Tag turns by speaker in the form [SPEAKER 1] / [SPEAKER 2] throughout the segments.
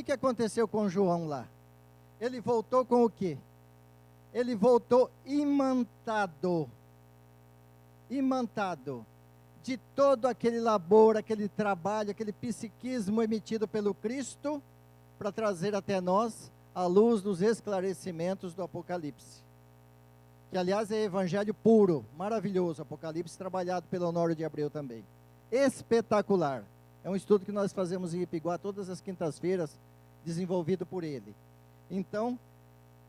[SPEAKER 1] que aconteceu com João lá? Ele voltou com o quê? Ele voltou imantado. Imantado de todo aquele labor, aquele trabalho, aquele psiquismo emitido pelo Cristo, para trazer até nós a luz dos esclarecimentos do Apocalipse. Que, aliás, é evangelho puro, maravilhoso, Apocalipse, trabalhado pelo Honório de Abreu também. Espetacular. É um estudo que nós fazemos em Ipiguá todas as quintas-feiras, desenvolvido por ele. Então,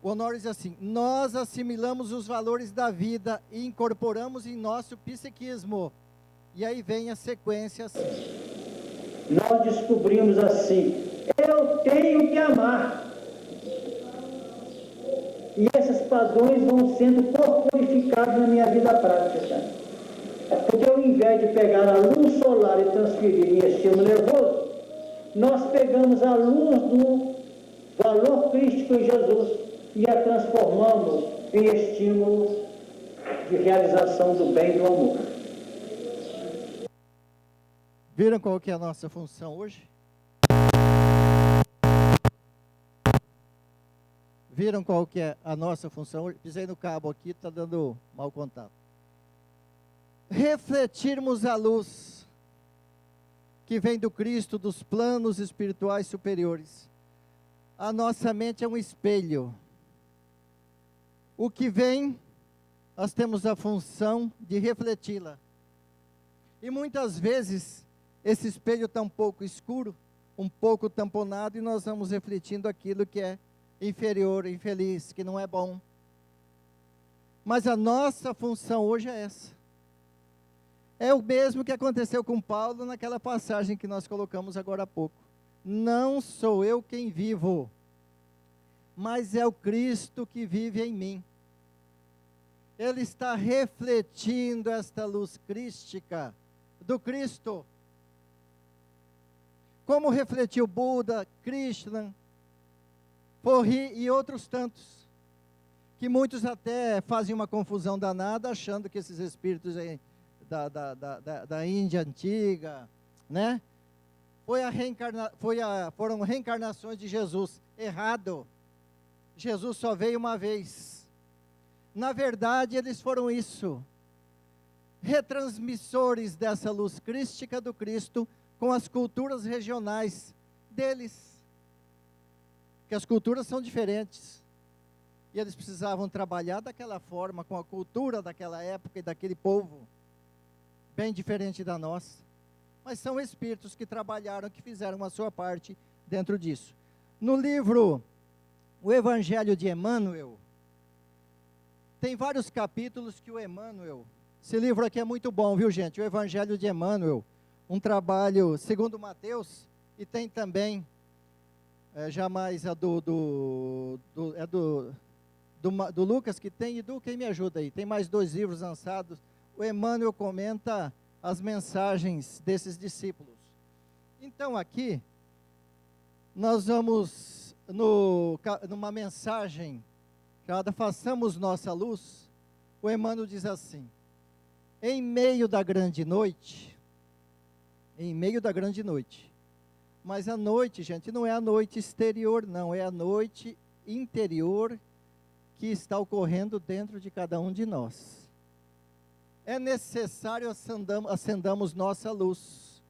[SPEAKER 1] o Honório diz assim: nós assimilamos os valores da vida e incorporamos em nosso psiquismo. E aí vem a sequência assim.
[SPEAKER 2] Nós descobrimos assim: eu tenho que amar. E esses padrões vão sendo corporificados na minha vida prática. Porque ao invés de pegar a luz solar e transferir em estímulo nervoso, nós pegamos a luz do valor crístico em Jesus e a transformamos em estímulo de realização do bem e do amor.
[SPEAKER 1] Viram qual que é a nossa função hoje? Viram qual que é a nossa função hoje? Pisei no cabo aqui, está dando mau contato. Refletirmos a luz que vem do Cristo, dos planos espirituais superiores. A nossa mente é um espelho. O que vem, nós temos a função de refleti-la. E muitas vezes, esse espelho está um pouco escuro, um pouco tamponado, e nós vamos refletindo aquilo que é inferior, infeliz, que não é bom. Mas a nossa função hoje é essa. É o mesmo que aconteceu com Paulo naquela passagem que nós colocamos agora há pouco. Não sou eu quem vivo, mas é o Cristo que vive em mim. Ele está refletindo esta luz crística do Cristo. Como refletiu Buda, Krishna, Porri e outros tantos, que muitos até fazem uma confusão danada, achando que esses espíritos aí da Índia antiga, né? Foram reencarnações de Jesus. Errado. Jesus só veio uma vez. Na verdade, eles foram isso. Retransmissores dessa luz crística do Cristo com as culturas regionais deles. Porque as culturas são diferentes. E eles precisavam trabalhar daquela forma, com a cultura daquela época e daquele povo. Bem diferente da nossa. Mas são espíritos que trabalharam, que fizeram a sua parte dentro disso. No livro O Evangelho de Emmanuel, tem vários capítulos que o Emmanuel, esse livro aqui é muito bom, viu gente? O Evangelho de Emmanuel, um trabalho segundo Mateus, e tem também, jamais a do Lucas que tem, e do quem me ajuda aí, tem mais 2 livros lançados. O Emmanuel comenta as mensagens desses discípulos. Então aqui, nós vamos numa mensagem chamada Façamos Nossa Luz. O Emmanuel diz assim: em meio da grande noite, mas a noite, gente, não é a noite exterior, não, é a noite interior que está ocorrendo dentro de cada um de nós. É necessário acendamos nossa luz.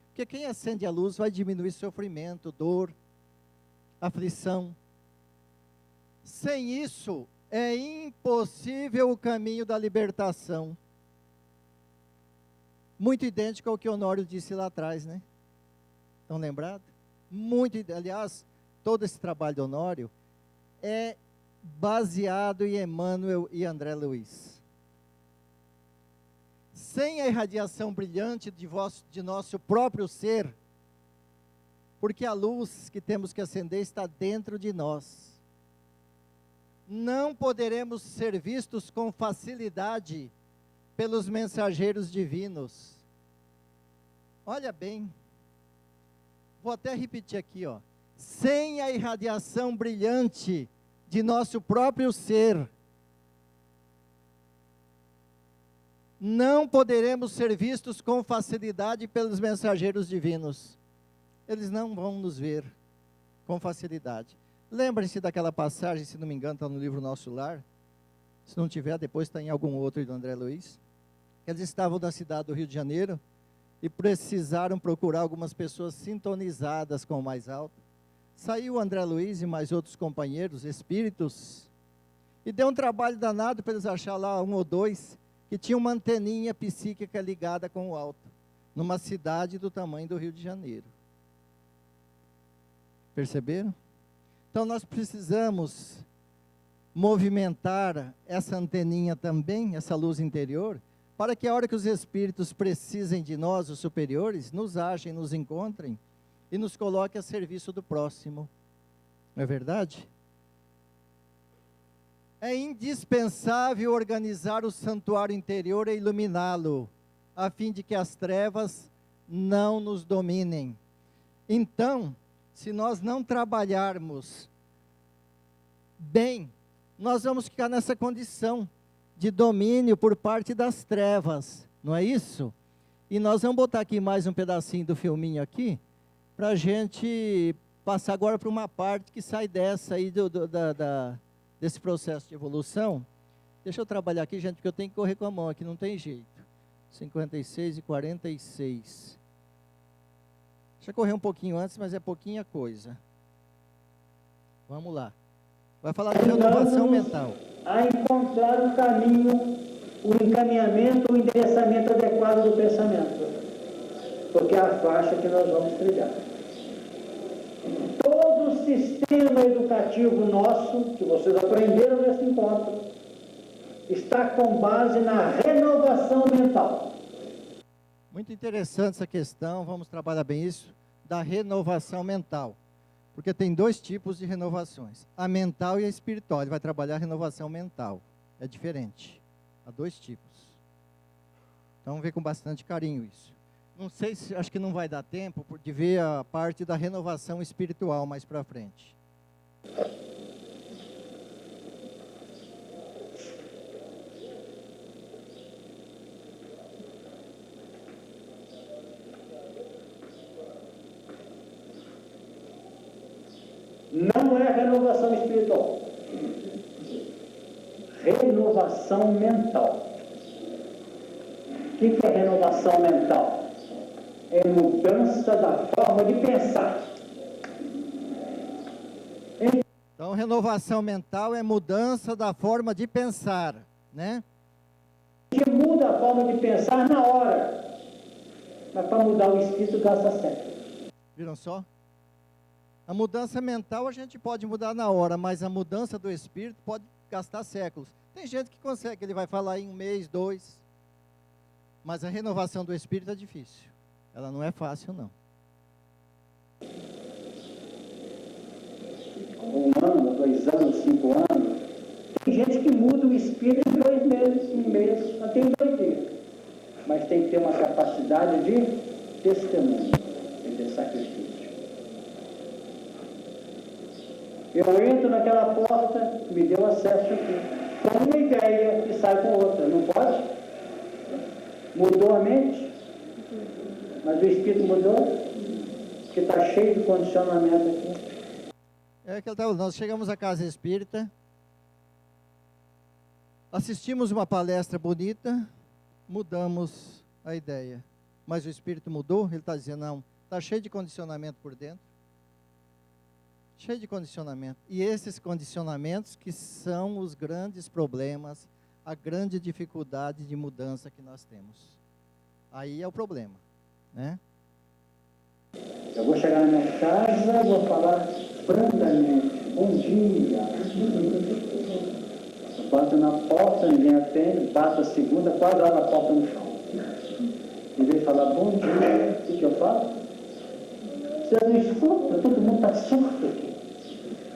[SPEAKER 1] Porque quem acende a luz vai diminuir sofrimento, dor, aflição. Sem isso, é impossível o caminho da libertação. Muito idêntico ao que Honório disse lá atrás, né? Estão lembrados? Aliás, todo esse trabalho de Honório é baseado em Emmanuel e André Luiz. Sem a irradiação brilhante de nosso próprio ser, porque a luz que temos que acender está dentro de nós, não poderemos ser vistos com facilidade pelos mensageiros divinos. Olha bem, vou até repetir aqui, ó. Sem a irradiação brilhante de nosso próprio ser, não poderemos ser vistos com facilidade pelos mensageiros divinos. eles não vão nos ver com facilidade. Lembrem-se daquela passagem, se não me engano, está no livro Nosso Lar. Se não tiver, depois está em algum outro do André Luiz. Eles estavam na cidade do Rio de Janeiro e precisaram procurar algumas pessoas sintonizadas com o mais alto. Saiu o André Luiz e mais outros companheiros, espíritos, e deu um trabalho danado para eles achar lá um ou dois que tinham uma anteninha psíquica ligada com o alto, numa cidade do tamanho do Rio de Janeiro. Perceberam? Então nós precisamos movimentar essa anteninha também, essa luz interior, para que a hora que os espíritos precisem de nós, os superiores, nos achem, nos encontrem e nos coloquem a serviço do próximo. Não é verdade? É indispensável organizar o santuário interior e iluminá-lo, a fim de que as trevas não nos dominem. Então, se nós não trabalharmos bem, nós vamos ficar nessa condição de domínio por parte das trevas, não é isso? E nós vamos botar aqui mais um pedacinho do filminho aqui, para a gente passar agora para uma parte que sai dessa aí desse processo de evolução. Deixa eu trabalhar aqui, gente, porque eu tenho que correr com a mão aqui, não tem jeito. 56 e 46. Deixa eu correr um pouquinho antes, mas é pouquinha coisa. Vamos lá. Vai falar de renovação mental.
[SPEAKER 2] A encontrar o caminho, o encaminhamento, o endereçamento adequado do pensamento. Porque é a faixa que nós vamos trilhar. Todo o sistema educativo nosso, que vocês aprenderam nesse encontro, está com base na renovação mental.
[SPEAKER 1] Muito interessante essa questão, vamos trabalhar bem isso, da renovação mental. Porque tem dois tipos de renovações, a mental e a espiritual. Ele vai trabalhar a renovação mental, é diferente. Há dois tipos. Então vamos ver com bastante carinho isso. Não sei se, acho que não vai dar tempo de ver a parte da renovação espiritual mais para frente.
[SPEAKER 2] Não é renovação espiritual. Renovação mental. O que é renovação mental? É mudança da forma de pensar.
[SPEAKER 1] Então, renovação mental é mudança da forma de pensar, né?
[SPEAKER 2] Que muda a forma de pensar na hora. Mas para mudar o espírito gasta séculos.
[SPEAKER 1] Viram só? A mudança mental a gente pode mudar na hora, mas a mudança do espírito pode gastar séculos. Tem gente que consegue, ele vai falar em um mês, 2. Mas a renovação do espírito é difícil. Ela não é fácil, não.
[SPEAKER 2] 1 ano, 2 anos, 5 anos. Tem gente que muda o espírito em 2 meses, 1 mês, até em 2 dias. Mas tem que ter uma capacidade de testemunho, de sacrifício. Eu entro naquela porta, me deu acesso aqui, com uma ideia e saio com outra, não pode? Mudou a mente, mas o espírito mudou, porque está cheio de condicionamento aqui.
[SPEAKER 1] É que nós chegamos à casa espírita, assistimos uma palestra bonita, mudamos a ideia. Mas o espírito mudou, ele está dizendo, não, está cheio de condicionamento por dentro. Cheio de condicionamento. E esses condicionamentos que são os grandes problemas, a grande dificuldade de mudança que nós temos. Aí é o problema, né?
[SPEAKER 2] Eu vou chegar na minha casa, vou falar brandamente, bom dia. Eu bato na porta, ninguém atende, bato a segunda, quase lá na porta no chão. Em vez de falar bom dia, o que eu falo? Vocês não escutam, todo mundo está surdo aqui.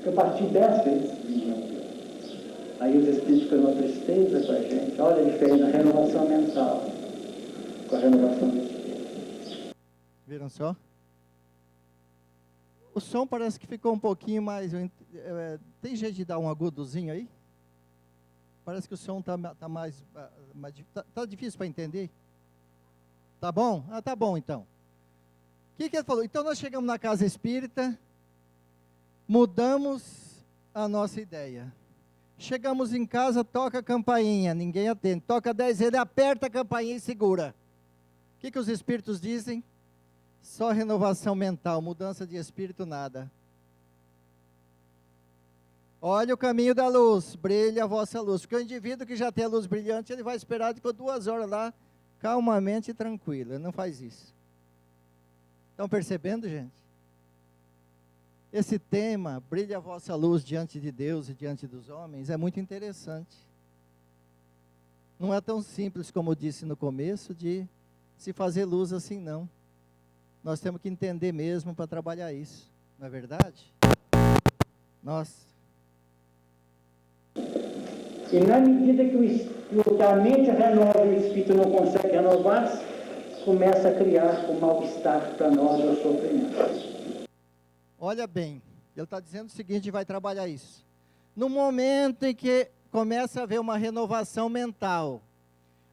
[SPEAKER 2] Eu parti 10 vezes. Aí os espíritos ficam uma tristeza com a gente. Olha a diferença da renovação mental com a renovação do espírito.
[SPEAKER 1] Viram só? O som parece que ficou um pouquinho mais... tem jeito de dar um agudozinho aí? Parece que o som está mais... Tá difícil para entender? Tá bom? Ah, tá bom então. que ele falou? Então nós chegamos na casa espírita, mudamos a nossa ideia. Chegamos em casa, toca a campainha, ninguém atende. Toca 10 vezes, ele aperta a campainha e segura. O que os espíritos dizem? Só renovação mental, mudança de espírito, nada. Olha o caminho da luz, brilha a vossa luz. Porque o indivíduo que já tem a luz brilhante, ele vai esperar de 2 horas lá, calmamente e tranquilo. Ele não faz isso. Estão percebendo, gente? Esse tema, brilha a vossa luz diante de Deus e diante dos homens, é muito interessante. Não é tão simples como eu disse no começo, de se fazer luz assim, não. Nós temos que entender mesmo para trabalhar isso, não é verdade? Nossa.
[SPEAKER 2] E na medida que a mente renova e o espírito não consegue renovar-se, começa a criar o mal-estar para nós e o sofrimento.
[SPEAKER 1] Olha bem, ele está dizendo o seguinte, vai trabalhar isso. No momento em que começa a haver uma renovação mental,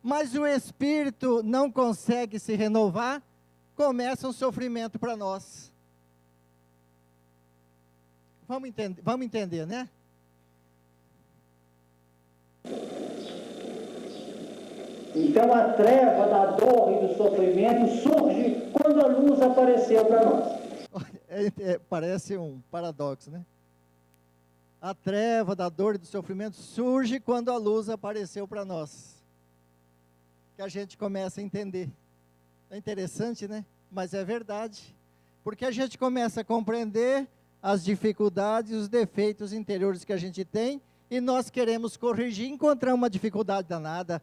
[SPEAKER 1] mas o espírito não consegue se renovar, começa um sofrimento para nós. Vamos entender, né?
[SPEAKER 2] Então a treva da dor e do sofrimento surge quando a luz apareceu para nós.
[SPEAKER 1] Parece um paradoxo, né? A treva da dor e do sofrimento surge quando a luz apareceu para nós. Que a gente começa a entender. É interessante, né? Mas é verdade. Porque a gente começa a compreender as dificuldades, os defeitos interiores que a gente tem, e nós queremos corrigir, encontramos uma dificuldade danada.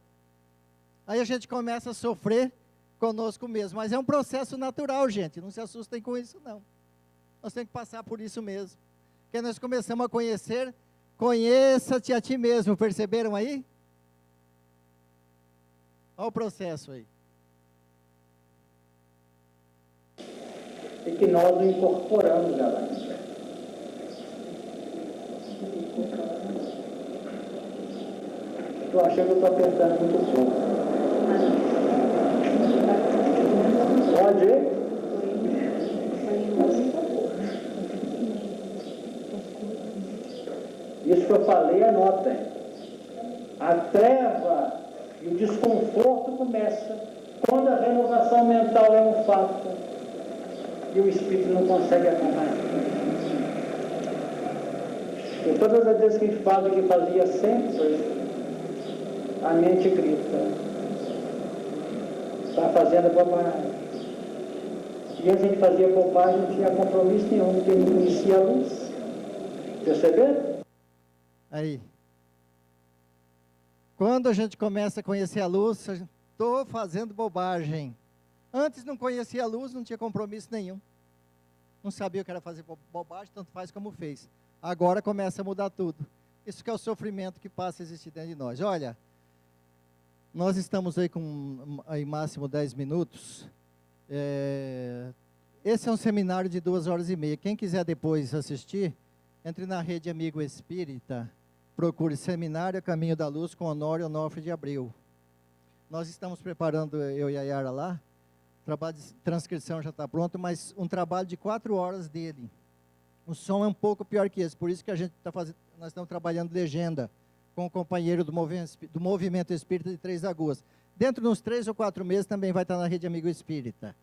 [SPEAKER 1] Aí a gente começa a sofrer conosco mesmo. Mas é um processo natural, gente. Não se assustem com isso, não. Nós temos que passar por isso mesmo. Porque nós começamos a conhecer, conheça-te a ti mesmo. Perceberam aí? Olha o processo aí.
[SPEAKER 2] E que nós o incorporamos, galera. Estou achando que eu estou apertando muito pouco. Pode ir? Isso que eu falei, anotem. A treva e o desconforto começa quando a renovação mental é um fato e o espírito não consegue acompanhar. E todas as vezes que a gente fala que fazia sempre, a mente grita: está fazendo bobagem. E antes a gente fazia bobagem, não tinha compromisso nenhum, porque não conhecia a luz. Perceberam?
[SPEAKER 1] Aí. Quando a gente começa a conhecer a luz, estou fazendo bobagem. Antes não conhecia a luz, não tinha compromisso nenhum. Não sabia o que era fazer bobagem, tanto faz como fez. Agora começa a mudar tudo. Isso que é o sofrimento que passa a existir dentro de nós. Olha, nós estamos aí com aí máximo 10 minutos. Esse é um seminário de 2h30. Quem quiser depois assistir, entre na Rede Amigo Espírita, procure Seminário Caminho da Luz com Honório Onofre de Abreu. Nós estamos preparando, eu e a Yara lá, o trabalho de transcrição já está pronto, mas um trabalho de 4 horas dele. O som é um pouco pior que esse, por isso que a gente está fazendo, nós estamos trabalhando legenda com o companheiro do Movimento Espírita de Três Lagoas. Dentro de uns 3 ou 4 meses também vai estar na Rede Amigo Espírita.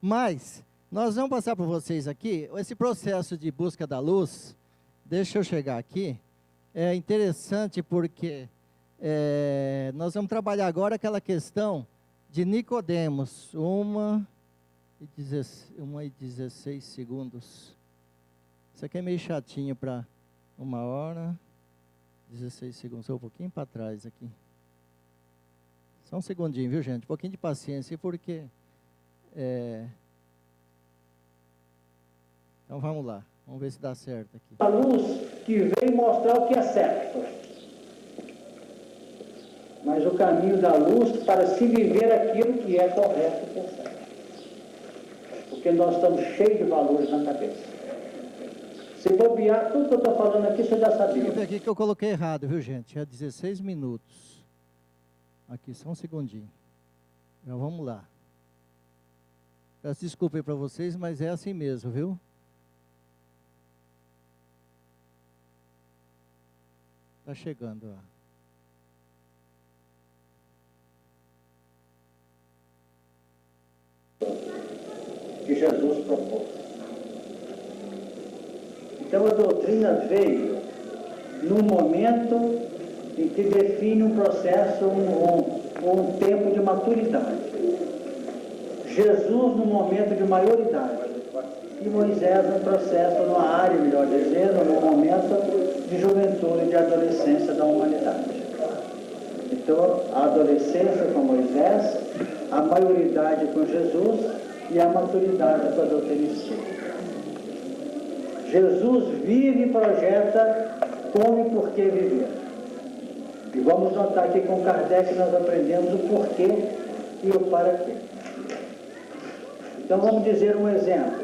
[SPEAKER 1] Mas, nós vamos passar para vocês aqui, esse processo de busca da luz, deixa eu chegar aqui, é interessante porque nós vamos trabalhar agora aquela questão de Nicodemos, 1h16 segundos. Isso aqui é meio chatinho para 1h, 16 segundos, um pouquinho para trás aqui. Só um segundinho, viu, gente? Um pouquinho de paciência, porque... Então vamos lá, vamos ver se dá certo aqui.
[SPEAKER 2] A luz que vem mostrar o que é certo. Mas o caminho da luz para se viver aquilo que é correto e que é certo. Porque nós estamos cheios de valores na cabeça. Se bobear, tudo que eu estou falando aqui, você já sabia.
[SPEAKER 1] Deixa eu ver aqui que eu coloquei errado, viu, gente? É 16 minutos. Aqui, só um segundinho. Então, vamos lá. Peço desculpa aí para vocês, mas é assim mesmo, viu? Está chegando, ó.
[SPEAKER 2] Que Jesus propôs. Então a doutrina veio num momento em que define um processo, um tempo de maturidade. Jesus num momento de maioridade. E Moisés num processo, numa área, melhor dizendo, num momento de juventude e de adolescência da humanidade. Então, a adolescência com Moisés, a maioridade com Jesus e a maturidade com a doutrina espírita. Jesus vive e projeta como e por que viver. E vamos notar que com Kardec nós aprendemos o porquê e o para quê. Então vamos dizer um exemplo.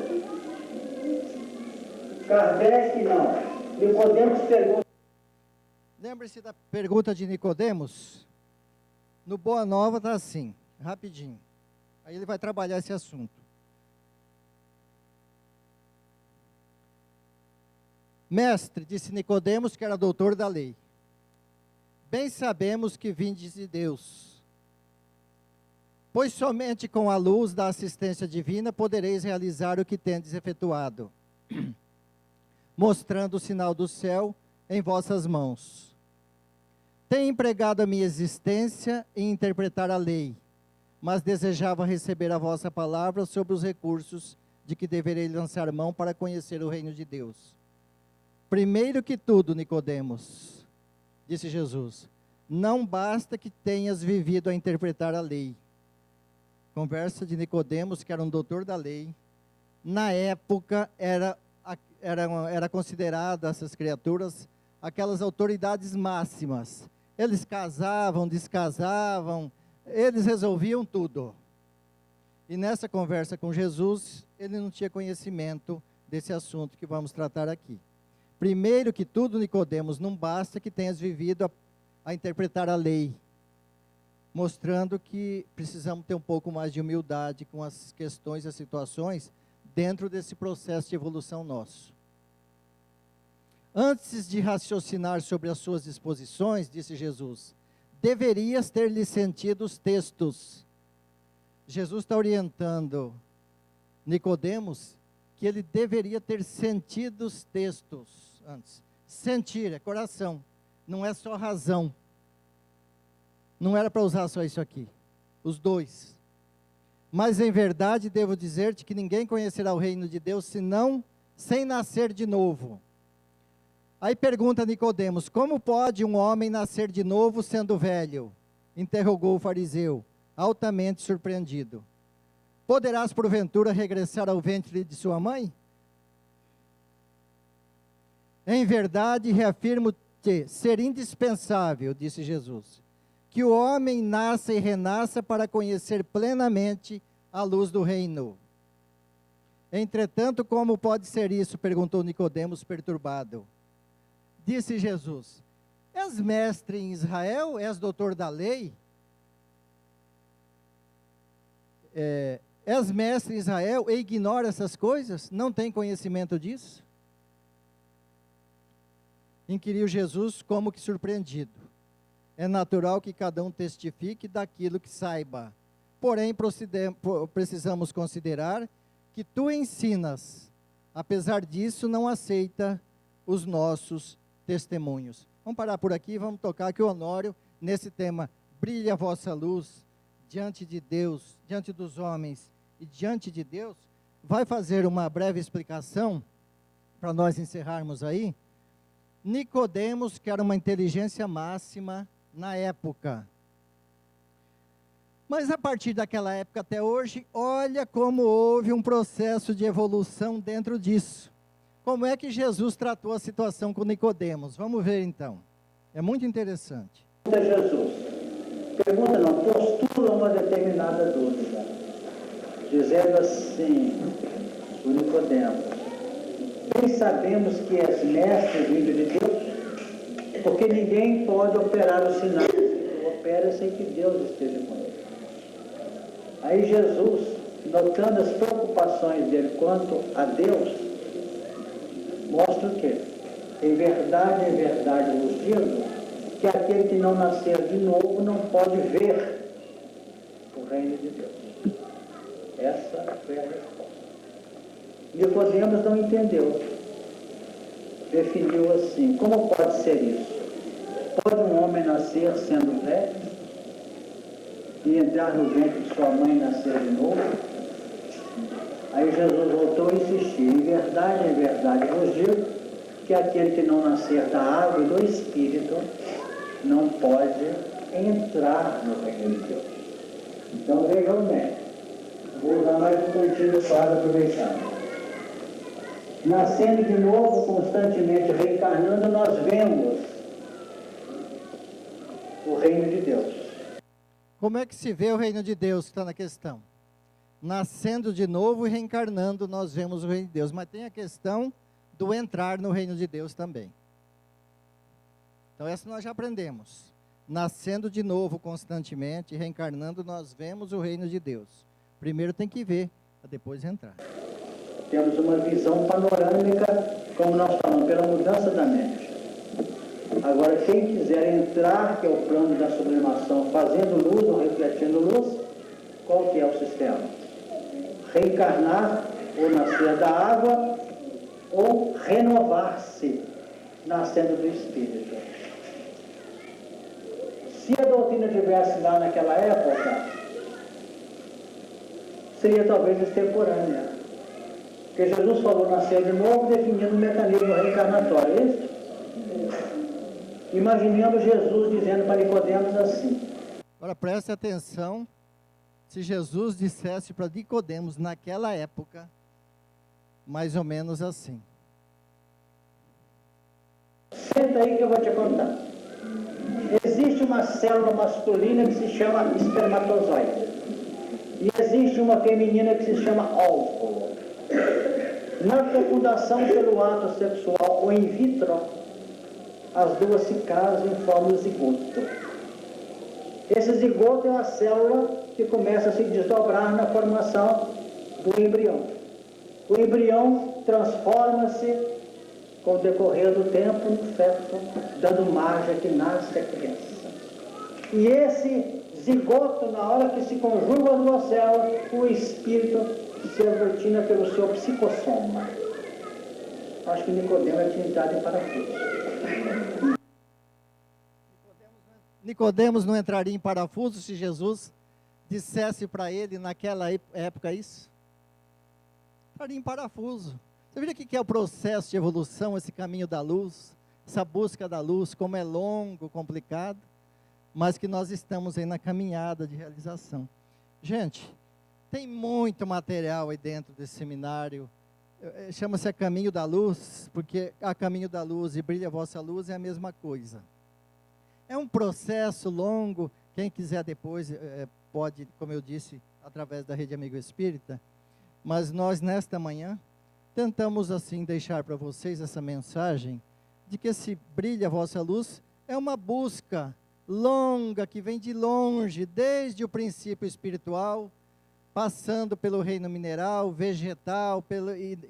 [SPEAKER 2] Kardec não. Nicodemos pergunta.
[SPEAKER 1] Lembre-se da pergunta de Nicodemos? No Boa Nova está assim, rapidinho. Aí ele vai trabalhar esse assunto. Mestre, disse Nicodemos, que era doutor da lei. Bem sabemos que vindes de Deus, pois somente com a luz da assistência divina podereis realizar o que tendes efetuado, mostrando o sinal do céu em vossas mãos. Tenho empregado a minha existência em interpretar a lei, mas desejava receber a vossa palavra sobre os recursos de que deverei lançar mão para conhecer o reino de Deus. Primeiro que tudo, Nicodemos, disse Jesus, não basta que tenhas vivido a interpretar a lei. Conversa de Nicodemos, que era um doutor da lei. Na época, era considerada essas criaturas aquelas autoridades máximas. Eles casavam, descasavam, eles resolviam tudo. E nessa conversa com Jesus, ele não tinha conhecimento desse assunto que vamos tratar aqui. Primeiro que tudo, Nicodemos, não basta que tenhas vivido a interpretar a lei, mostrando que precisamos ter um pouco mais de humildade com as questões e as situações dentro desse processo de evolução nosso. Antes de raciocinar sobre as suas disposições, disse Jesus, deverias ter-lhe sentido os textos. Jesus está orientando Nicodemos que ele deveria ter sentido os textos antes. Sentir é coração, não é só razão. Não era para usar só isso aqui, os dois. Mas em verdade devo dizer-te que ninguém conhecerá o reino de Deus senão sem nascer de novo. Aí pergunta Nicodemos, como pode um homem nascer de novo sendo velho? Interrogou o fariseu, altamente surpreendido. Poderás porventura regressar ao ventre de sua mãe? Em verdade reafirmo-te ser indispensável, disse Jesus, que o homem nasça e renasça para conhecer plenamente a luz do reino. Entretanto, como pode ser isso? Perguntou Nicodemos, perturbado. Disse Jesus, és mestre em Israel? És doutor da lei? És mestre em Israel e ignora essas coisas? Não tem conhecimento disso? Inquiriu Jesus como que surpreendido. É natural que cada um testifique daquilo que saiba. Porém, precisamos considerar que tu ensinas. Apesar disso, não aceita os nossos testemunhos. Vamos parar por aqui, vamos tocar que o Honório, nesse tema, brilha a vossa luz diante de Deus, diante dos homens e diante de Deus, vai fazer uma breve explicação, para nós encerrarmos aí. Nicodemos, que era uma inteligência máxima na época. Mas a partir daquela época até hoje, olha como houve um processo de evolução dentro disso. Como é que Jesus tratou a situação com Nicodemos? Vamos ver então. É muito interessante.
[SPEAKER 2] Jesus pergunta não, postula uma determinada dúvida, dizendo assim, o Nicodemos, bem sabemos que és mestre vindo de Deus, porque ninguém pode operar os sinais que tu operas sem que Deus esteja com ele. Aí Jesus notando as preocupações dele quanto a Deus, mostra o quê? Em verdade vos digo, que aquele que não nascer de novo não pode ver o reino de Deus. Essa foi a resposta. Nicodemos não entendeu. Definiu assim: como pode ser isso? Pode um homem nascer sendo velho e entrar no ventre de sua mãe e nascer de novo? Aí Jesus voltou a insistir: em verdade vos digo que aquele que não nascer da água e do Espírito não pode entrar no reino de Deus. Então vejam bem, vou usar mais um pontinho para aproveitar. Nascendo de novo, constantemente reencarnando, nós vemos o reino de Deus.
[SPEAKER 1] Como é que se vê o reino de Deus que está na questão? Nascendo de novo e reencarnando, nós vemos o reino de Deus. Mas tem a questão do entrar no reino de Deus também. Então essa nós já aprendemos. Nascendo de novo constantemente e reencarnando, nós vemos o reino de Deus. Primeiro tem que ver, para depois entrar.
[SPEAKER 2] Temos uma visão panorâmica, como nós falamos, pela mudança da mente. Agora, quem quiser entrar, que é o plano da sublimação, fazendo luz ou refletindo luz, qual que é o sistema? Reencarnar ou nascer da água, ou renovar-se, nascendo do Espírito. Se a doutrina tivesse lá naquela época, seria talvez extemporânea. Porque Jesus falou nascer de novo, definindo o mecanismo reencarnatório. É isso? Imaginemos Jesus dizendo para Nicodemos assim.
[SPEAKER 1] Agora preste atenção, se Jesus dissesse para Nicodemos naquela época, mais ou menos assim.
[SPEAKER 2] Senta aí que eu vou te contar. Existe uma célula masculina que se chama espermatozoide. E existe uma feminina que se chama óvulo. Na fecundação pelo ato sexual ou in vitro, as duas se casam e formam o zigoto. Esse zigoto é uma célula que começa a se desdobrar na formação do embrião. O embrião transforma-se com o decorrer do tempo no feto, dando margem a que nasce a criança. E esse zigoto, na hora que se conjugam as duas células, o espírito se aglutina pelo seu psicossoma. Acho que Nicodemos tinha entrado em parafuso.
[SPEAKER 1] Nicodemos não entraria em parafuso se Jesus dissesse para ele naquela época isso? Entraria em parafuso. Você viu o que é o processo de evolução, esse caminho da luz, essa busca da luz, como é longo, complicado, mas que nós estamos aí na caminhada de realização. Gente, tem muito material aí dentro desse seminário, chama-se A Caminho da Luz, porque a Caminho da Luz e Brilha a Vossa Luz é a mesma coisa. É um processo longo, quem quiser depois pode, como eu disse, através da Rede Amigo Espírita, mas nós nesta manhã tentamos assim deixar para vocês essa mensagem de que esse Brilha a Vossa Luz é uma busca longa que vem de longe, desde o princípio espiritual, passando pelo reino mineral, vegetal,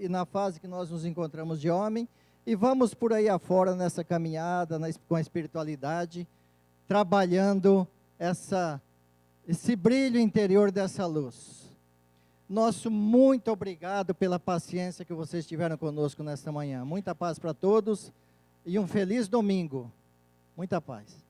[SPEAKER 1] e na fase que nós nos encontramos de homem, e vamos por aí afora nessa caminhada com a espiritualidade, trabalhando esse brilho interior dessa luz. Nosso muito obrigado pela paciência que vocês tiveram conosco nesta manhã. Muita paz para todos e um feliz domingo. Muita paz.